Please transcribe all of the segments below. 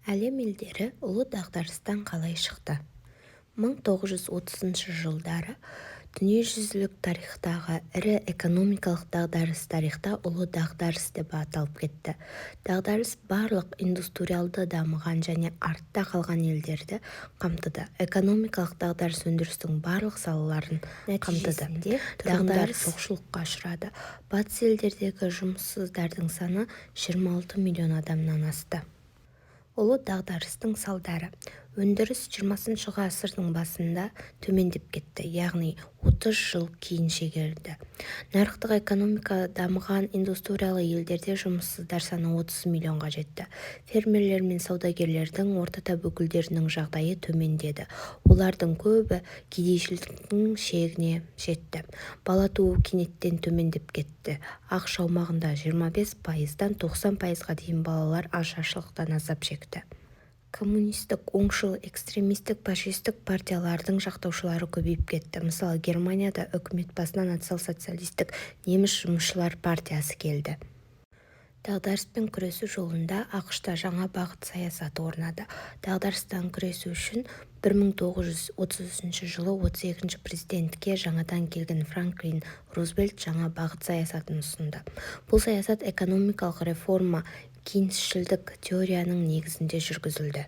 Әлем елдері ұлы дағдарыстан қалай шықты? 1930 жылдары дүниежүзілік тарихтағы ірі экономикалық дағдарыс тарихта ұлы дағдарыс деп аталып кетті. Дағдарыс барлық индустриалды дамыған және артта қалған елдерді қамтыды. Экономикалық дағдарыс өндірістің барлық салаларын қамтыды. Дағдарыс жоқшылыққа ұшырады. Батыс елдердегі жұмыссыздардың саны 26 миллион адамнан асты. Ұлы дағдарыстың салдары. Өндіріс 20 ғасырдың басында төмендеп кетті, яғни 30 жыл кейін шегерілді. Нарықтық экономика дамыған индустриялы елдерде жұмыссыздар саны 30 миллионға жетті. Фермерлер мен саудагерлердің ортатап өкілдерінің жағдайы төмендеді. Олардың көбі кедейшіліктің шегіне жетті. Бала туу кенеттен төмендеп кетті. Ақш аумағында 25%-дан 90%-ға дейін балалар ашаршылықтан азап шекті. Коммунистік, оңшыл, экстремистік, фашистік партиялардың жақтаушылары көбейіп кетті. Мысалы, Германияда үкімет басына национал-социалистік неміс жұмысшылар партиясы келді. Дағдарыспен күресу жолында ақш-та жаңа бағыт саясаты орнады. Дағдарыстан күресу үшін 1933 жылы 32-ші президентке жаңадан келген Франклин Рузвельт жаңа бағыт саясатын ұсынды. Бұл саясат экономикалық реформа кейнсшілдік теорияның негізінде жүргізілді.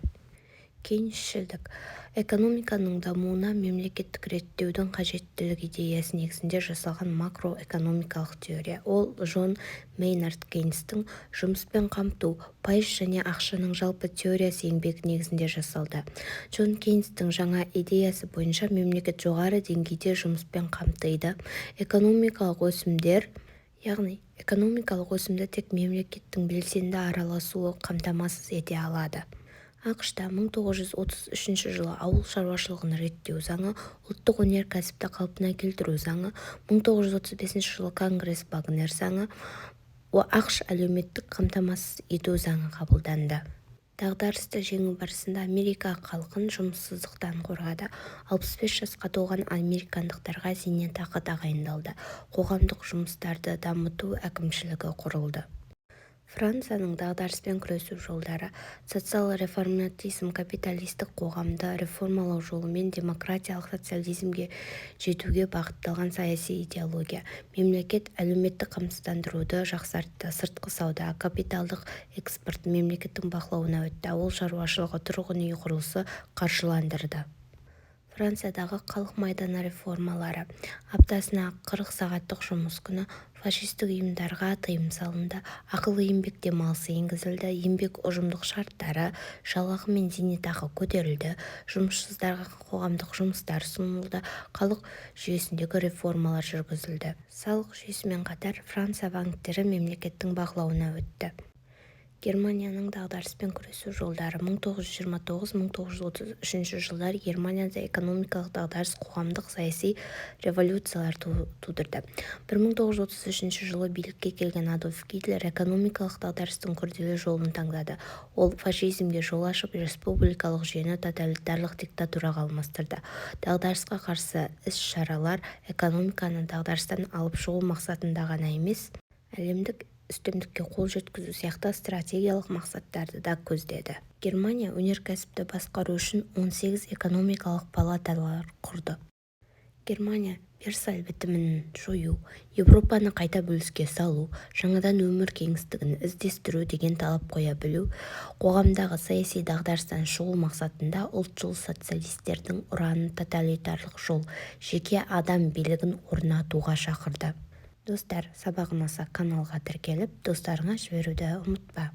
Кейнсшілдік экономиканың дамуына мемлекеттік реттеудің қажеттілік идеясы негізінде жасалған макроэкономикалық теория. Ол Джон Мейнард Кейнстің жұмыспен қамту, пайыз және ақшаның жалпы теориясы еңбегі негізінде жасалды. Джон Кейнстің жаңа идеясы бойынша мемлекет жоғары деңгейде жұмыспен қамтиды. Экономикалық өсімді тек мемлекеттің белсенді араласуы қамтамасыз ете алады. ақш-та 1933 жылы ауыл шаруашылығын реттеу заңы, ұлттық өнеркәсіпті қалпына келтіру заңы, 1935 жылы Конгресс Вагнер заңы, ақш әлеуметтік қамтамасыз ету заңы қабылданды. Дағдарысты жеңу барысында Америка халқын жұмыссыздықтан қорғады. 65 жасқа толған американдықтарға зейнетақы тағайындалды. Қоғамдық жұмыстарды дамыту әкімшілігі құрылды. Францияның дағдарыспен күресу жолдары. Социал-реформатизм капиталистік қоғамды реформалау жолымен демократиялық социализмге жетуге бағытталған саяси идеология. Мемлекет әлеуметтік қамсыздандыруды жақсартты. Сыртқы сауда, капиталдық экспорт мемлекеттің бақылауына өтті. Ауыл шаруашылығы, тұрғын үй құрылысы қаржыландырды. Франциядағы халық майданы реформалары. Аптасына 40 сағаттық жұмыс күні, фашистік ұйымдарға тыйым салынды, ақылы еңбек демалысы енгізілді, еңбек ұжымдық шарттары, жалақы мен зейнетақы көтерілді, жұмыссыздарға қоғамдық жұмыстар ұсынылды, халық жүйесіндегі реформалар жүргізілді. Салық жүйесімен қатар Франция банктері мемлекеттің бақылауына өтті. Германияның дағдарыспен күресу жолдары. 1929-1933 жылдар Германияда экономикалық дағдарыс қоғамдық саяси революциялар тудырды. 1933 жылы билікке келген Адольф Гитлер экономикалық дағдарыстың күрделі жолын таңдады. Ол фашизмге жол ашып, республикалық жүйені тоталитарлық диктатураға алмастырды. Дағдарысқа қарсы іс-шаралар экономиканы дағдарыстан алып шығу мақсатында ғана емес, әлемдік үстемдікке қол жеткізу сияқты стратегиялық мақсаттарды да көздеді. Германия өнеркәсіпті басқару үшін 18 экономикалық палаталар құрды. Германия Версаль бітімін жою, Европаны қайта бөліске салу, жаңадан өмір кеңістігін іздестіру деген талап қоя білу, қоғамдағы саяси дағдарыстан шығу мақсатында ұлтшыл социалистердің ұранын тоталитарлық жол, жеке адам билігін орнатуға шақырды. Достар, сабақ ұнаса каналға тіркеліп, достарыңа жіберуді ұмытпа.